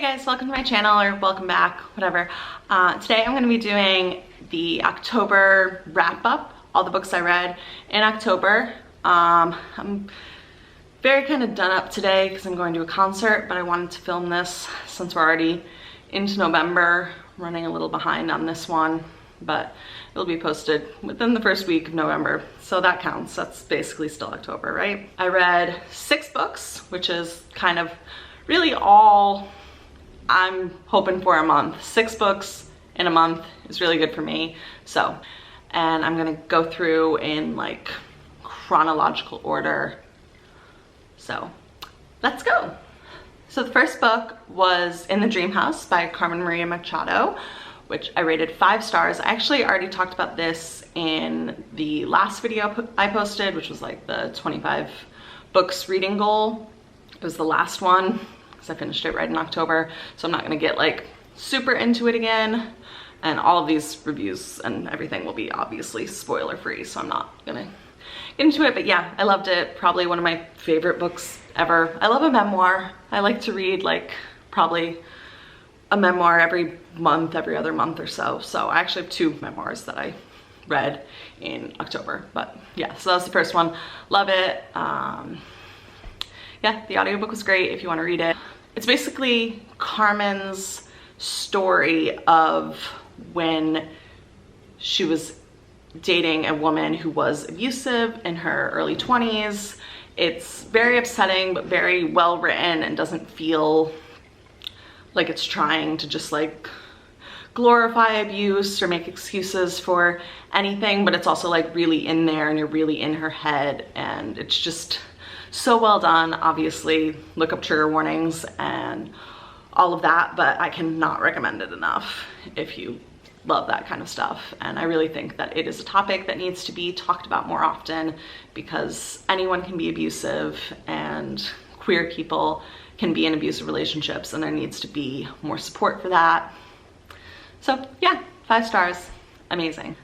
guys, welcome to my channel, or welcome back, whatever. Today I'm going to be doing the October wrap-up, all the books I read in October. I'm very kind of done up today because I'm going to a concert, but I wanted to film this since we're already into November. I'm running a little behind on this one, but it'll be posted within the first week of November, so that counts. That's basically still October, right? I read 6 books, which is kind of really all I'm hoping for a month. 6 books in a month is really good for me. So, and I'm gonna go through in like chronological order. So let's go. So the first book was In the Dream House by Carmen Machado, which I rated 5 stars. I actually already talked about this in the last video I posted, which was like the 25 books reading goal. It was the last one because I finished it right in October, so I'm not gonna get like super into it again. And all of these reviews and everything will be obviously spoiler free, so I'm not gonna get into it. But yeah, I loved it. Probably one of my favorite books ever. I love a memoir. I like to read like probably a memoir every month, every other month or so. So I actually have 2 memoirs that I read in October. But yeah, so that was the first one. Love it. Yeah, the audiobook was great if you want to read it. It's basically Carmen's story of when she was dating a woman who was abusive in her early 20s. It's very upsetting, but very well written and doesn't feel like it's trying to just like glorify abuse or make excuses for anything, but it's also like really in there and you're really in her head, and it's just so well done. Obviously, look up trigger warnings and all of that, but I cannot recommend it enough if you love that kind of stuff. And I really think that it is a topic that needs to be talked about more often, because anyone can be abusive and queer people can be in abusive relationships, and there needs to be more support for that. So yeah, 5 stars, amazing.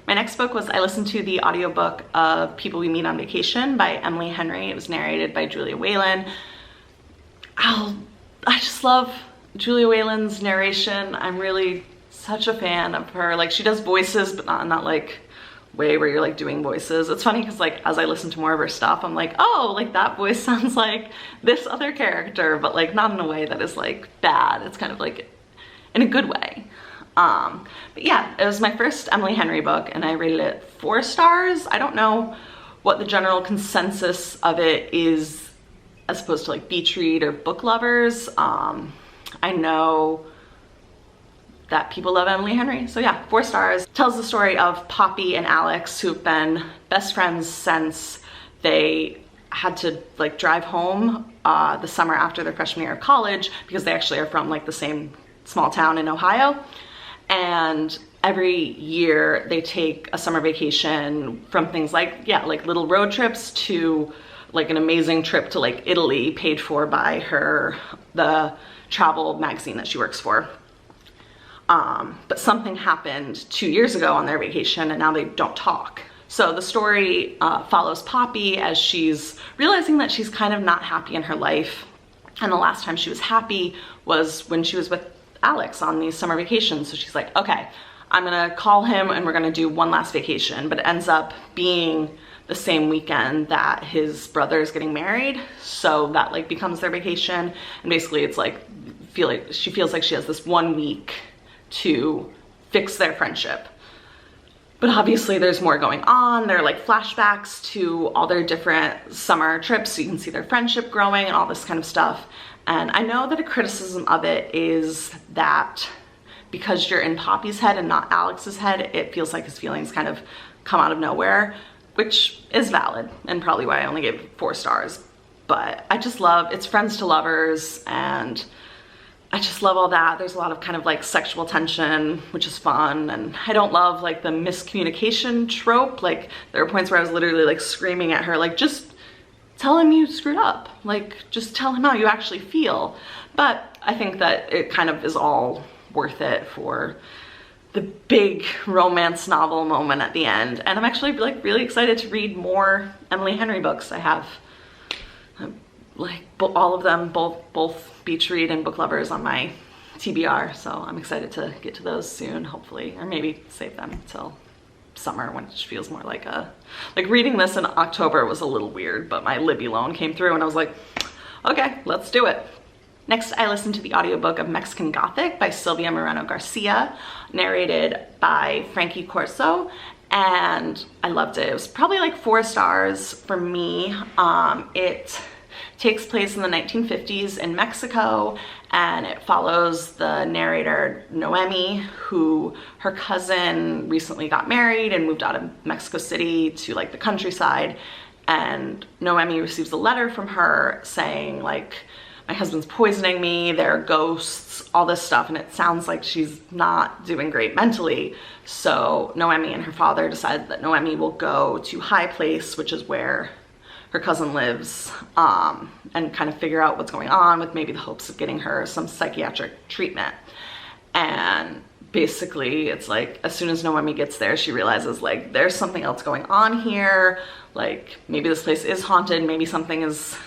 My next book was, I listened to the audiobook of People We Meet on Vacation by Emily Henry. It was narrated by Julia Whelan. I just love Julia Whelan's narration. I'm really such a fan of her. Like, she does voices, but not like way where you're like doing voices. It's funny because like as I listen to more of her stuff, I'm like, oh, like that voice sounds like this other character, but like not in a way that is like bad. It's kind of like in a good way. But yeah, it was my first Emily Henry book and I rated it 4 stars. I don't know what the general consensus of it is as opposed to like beach read or book lovers. I know that people love Emily Henry, so yeah, 4 stars. Tells the story of Poppy and Alex, who've been best friends since they had to like drive home the summer after their freshman year of college, because they actually are from like the same small town in Ohio. And every year they take a summer vacation, from things like, yeah, like little road trips to like an amazing trip to like Italy paid for by the travel magazine that she works for. But something happened 2 years ago on their vacation and now they don't talk. So the story follows Poppy as she's realizing that she's kind of not happy in her life. And the last time she was happy was when she was with Alex on these summer vacations. So she's like, okay, I'm gonna call him and we're gonna do one last vacation. But it ends up being the same weekend that his brother is getting married. So that like becomes their vacation. And basically it's like, she feels like she has this 1 week to fix their friendship. But obviously there's more going on. There are like flashbacks to all their different summer trips, so you can see their friendship growing and all this kind of stuff. And I know that a criticism of it is that because you're in Poppy's head and not Alex's head, it feels like his feelings kind of come out of nowhere, which is valid and probably why I only gave it 4 stars. But I just love, it's friends to lovers, and I just love all that. There's a lot of kind of like sexual tension, which is fun. And I don't love like the miscommunication trope. Like there are points where I was literally like screaming at her, like, just tell him you screwed up. Like, just tell him how you actually feel. But I think that it kind of is all worth it for the big romance novel moment at the end. And I'm actually like really excited to read more Emily Henry books. I have like all of them, both Beach Read and Book Lovers on my TBR, so I'm excited to get to those soon, hopefully, or maybe save them until summer when it just feels more like reading this in October was a little weird, but my Libby loan came through and I was like, okay, let's do it. Next, I listened to the audiobook of Mexican Gothic by Silvia Moreno-Garcia, narrated by Frankie Corso, and I loved it. It was probably like 4 stars for me. It takes place in the 1950s in Mexico, and it follows the narrator Noemi, who her cousin recently got married and moved out of Mexico City to like the countryside, and Noemi receives a letter from her saying like, my husband's poisoning me, there are ghosts, all this stuff, and it sounds like she's not doing great mentally. So Noemi and her father decide that Noemi will go to High Place, which is where her cousin lives, and kind of figure out what's going on, with maybe the hopes of getting her some psychiatric treatment. And basically it's like, as soon as Noemi gets there, she realizes like there's something else going on here, like maybe this place is haunted, maybe something is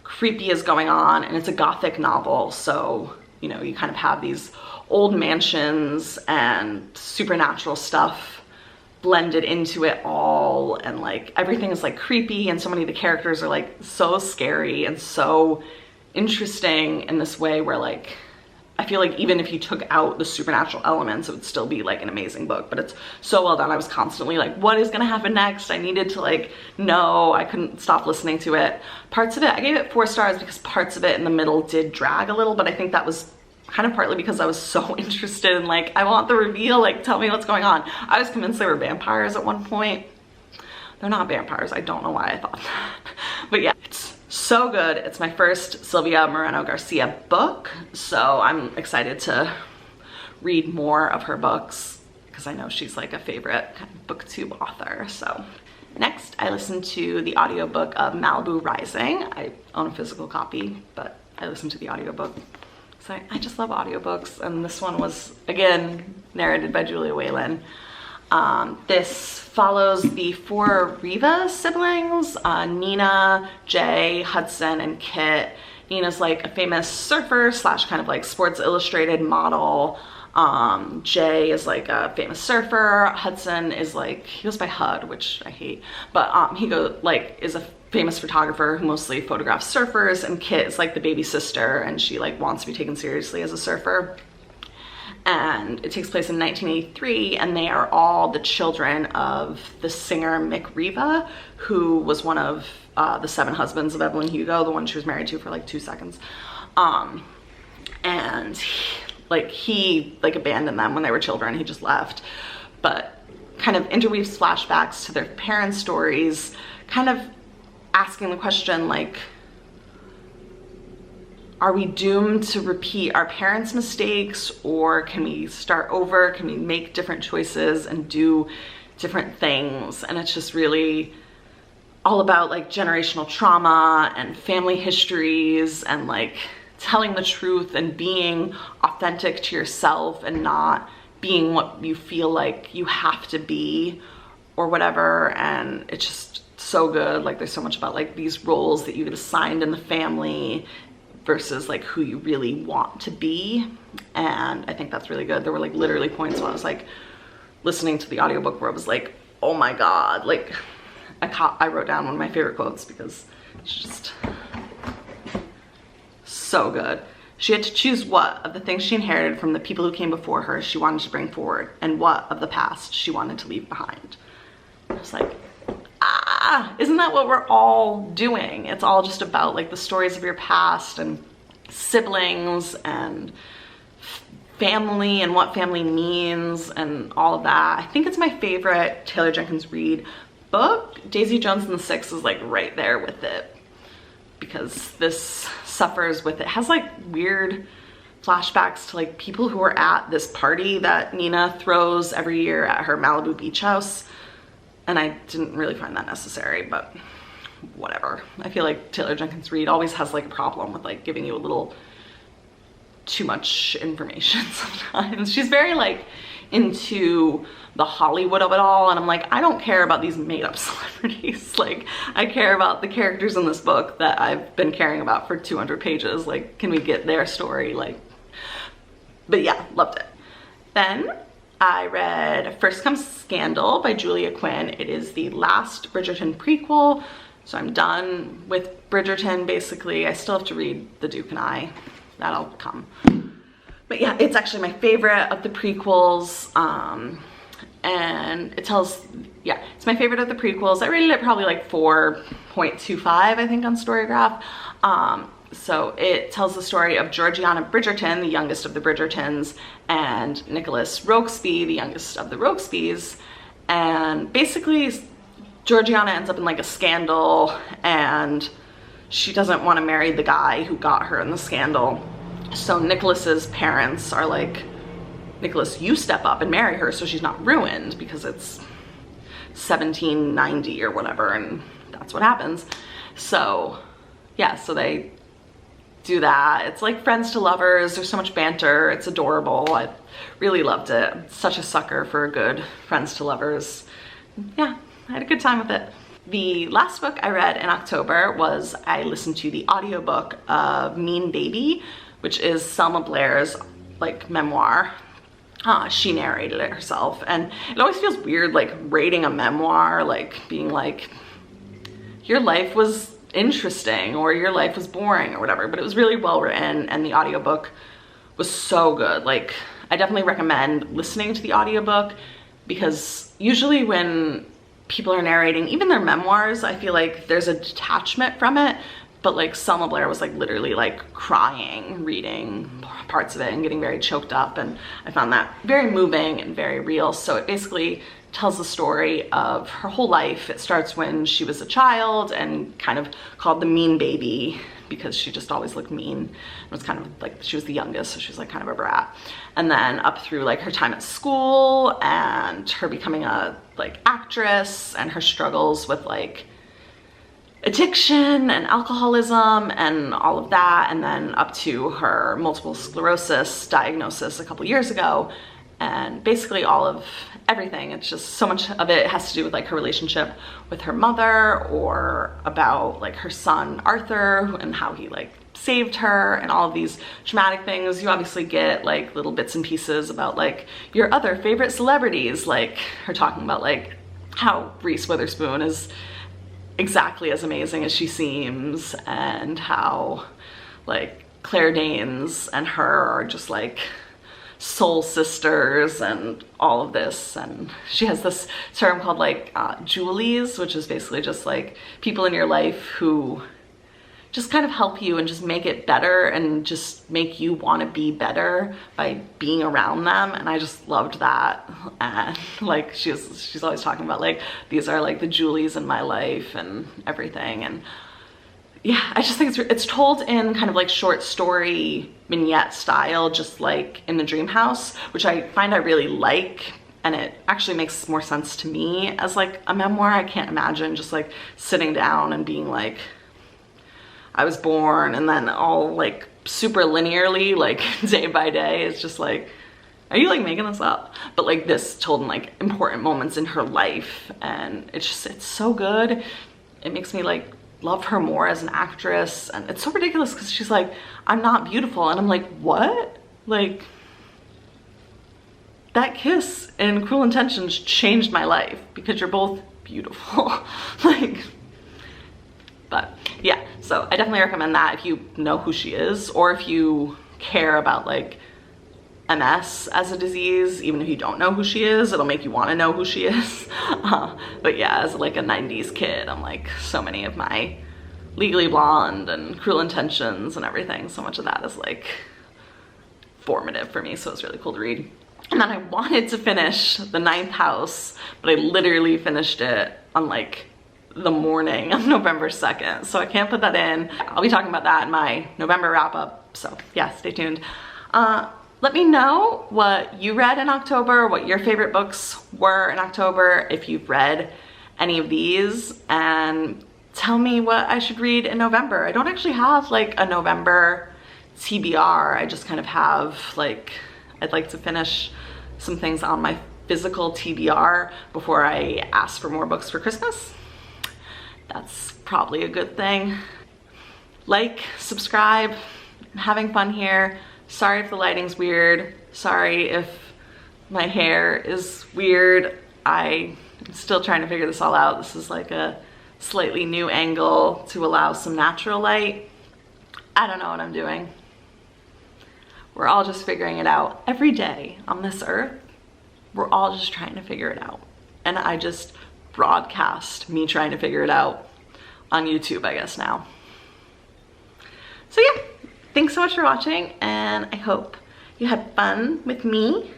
creepy is going on, and it's a Gothic novel, so you know, you kind of have these old mansions and supernatural stuff blended into it all, and like everything is like creepy, and so many of the characters are like so scary and so interesting in this way where like I feel like even if you took out the supernatural elements, it would still be like an amazing book, but it's so well done. I was constantly like, what is gonna happen next? I needed to like know. I couldn't stop listening to it. Parts of it, I gave it 4 stars because parts of it in the middle did drag a little, but I think that was kind of partly because I was so interested in like, I want the reveal, like tell me what's going on. I was convinced they were vampires at one point. They're not vampires. I don't know why I thought that. But yeah, it's so good. It's my first Silvia Moreno-Garcia book, so I'm excited to read more of her books because I know she's like a favorite kind of booktube author. So next, I listened to the audiobook of Malibu Rising. I own a physical copy, but I listened to the audiobook. So I just love audiobooks, and this one was, again, narrated by Julia Whalen. This follows the 4 Riva siblings, Nina, Jay, Hudson, and Kit. Nina's like a famous surfer slash kind of like Sports Illustrated model. Jay is like a famous surfer. Hudson is like, he goes by HUD, which I hate, but he is a famous photographer who mostly photographs surfers, and Kit is like the baby sister, and she like wants to be taken seriously as a surfer. And it takes place in 1983, and they are all the children of the singer Mick Riva, who was one of the 7 husbands of Evelyn Hugo, the one she was married to for like 2 seconds. And he abandoned them when they were children. He just left, but kind of interweaves flashbacks to their parents' stories, kind of asking the question like, are we doomed to repeat our parents' mistakes, or can we start over? Can we make different choices and do different things? And it's just really all about like generational trauma and family histories, and like telling the truth and being authentic to yourself and not being what you feel like you have to be or whatever. And it's just so good. Like there's so much about like these roles that you get assigned in the family versus like who you really want to be, and I think that's really good. There were like literally points when I was like listening to the audiobook where I was like, oh my god, like I wrote down one of my favorite quotes because it's just so good. She had to choose what of the things she inherited from the people who came before her she wanted to bring forward, and what of the past she wanted to leave behind. I was like, isn't that what we're all doing? It's all just about like the stories of your past and siblings and family and what family means and all of that. I think it's my favorite Taylor Jenkins Reid book. Daisy Jones and the Six is like right there with it, because this suffers with, it has like weird flashbacks to like people who were at this party that Nina throws every year at her Malibu beach house. And I didn't really find that necessary, but whatever. I feel like Taylor Jenkins Reid always has like a problem with like giving you a little too much information sometimes. She's very like into the Hollywood of it all, and I'm like, I don't care about these made-up celebrities. Like, I care about the characters in this book that I've been caring about for 200 pages. Like, can we get their story? Like, but yeah, loved it. Then I read First Comes Scandal by Julia Quinn. It is the last Bridgerton prequel, so I'm done with Bridgerton, basically. I still have to read The Duke and I. That'll come. But yeah, it's actually my favorite of the prequels. And it tells, yeah, it's my favorite of the prequels. I rated it probably like 4.25, I think, on Storygraph. So it tells the story of Georgiana Bridgerton, the youngest of the Bridgertons, and Nicholas Rokesby, the youngest of the Rokesbys. And basically, Georgiana ends up in like a scandal, and she doesn't want to marry the guy who got her in the scandal. So Nicholas's parents are like, Nicholas, you step up and marry her so she's not ruined, because it's 1790 or whatever, and that's what happens. So yeah, so they do that. It's like friends to lovers. There's so much banter. It's adorable. I really loved it. I'm such a sucker for a good friends to lovers. Yeah, I had a good time with it. The last book I read in October was, I listened to the audiobook of Mean Baby, which is Selma Blair's like memoir. She narrated it herself, and it always feels weird like rating a memoir, like being like, your life was interesting or your life was boring or whatever, but it was really well written, and the audiobook was so good. Like, I definitely recommend listening to the audiobook, because usually when people are narrating even their memoirs, I feel like there's a detachment from it, but like Selma Blair was like literally like crying reading parts of it and getting very choked up, and I found that very moving and very real. So it basically tells the story of her whole life. It starts when she was a child and kind of called the mean baby because she just always looked mean. It was kind of like, she was the youngest, so she was like kind of a brat. And then up through like her time at school and her becoming a like actress and her struggles with like addiction and alcoholism and all of that, and then up to her multiple sclerosis diagnosis a couple years ago, and basically all of everything. It's just so much of it has to do with like her relationship with her mother, or about like her son Arthur and how he like saved her, and all of these traumatic things. You obviously get like little bits and pieces about like your other favorite celebrities, like her talking about like how Reese Witherspoon is exactly as amazing as she seems, and how like Claire Danes and her are just like soul sisters and all of this. And she has this term called like Julies, which is basically just like people in your life who just kind of help you and just make it better and just make you want to be better by being around them. And I just loved that. And like she's always talking about like, these are like the Julies in my life and everything. And yeah, I just think it's told in kind of like short story vignette style, just like in the Dream House, which I find I really like. And it actually makes more sense to me as like a memoir. I can't imagine just like sitting down and being like, I was born, and then all like super linearly, like day by day. It's just like, are you like making this up? But like this told in like important moments in her life, and it's so good. It makes me like love her more as an actress. And it's so ridiculous because she's like, I'm not beautiful, and I'm like, what? Like, that kiss in Cruel Intentions changed my life because you're both beautiful. Like, but yeah, so I definitely recommend that if you know who she is, or if you care about like MS as a disease. Even if you don't know who she is, it'll make you want to know who she is. But yeah, as like a 90s kid, I'm like, so many of my Legally Blonde and Cruel Intentions and everything, so much of that is like formative for me, so it's really cool to read. And then I wanted to finish The Ninth House, but I literally finished it on like the morning of November 2nd, so I can't put that in. I'll be talking about that in my November wrap up, so yeah, stay tuned. Let me know what you read in October, what your favorite books were in October, if you've read any of these, and tell me what I should read in November. I don't actually have like a November TBR. I just kind of have like, I'd like to finish some things on my physical TBR before I ask for more books for Christmas. That's probably a good thing. Like, subscribe. I'm having fun here. Sorry if the lighting's weird. Sorry if my hair is weird. I'm still trying to figure this all out. This is like a slightly new angle to allow some natural light. I don't know what I'm doing. We're all just figuring it out. Every day on this earth, we're all just trying to figure it out. And I just broadcast me trying to figure it out on YouTube, I guess now. So yeah, thanks so much for watching, and I hope you had fun with me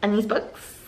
and these books.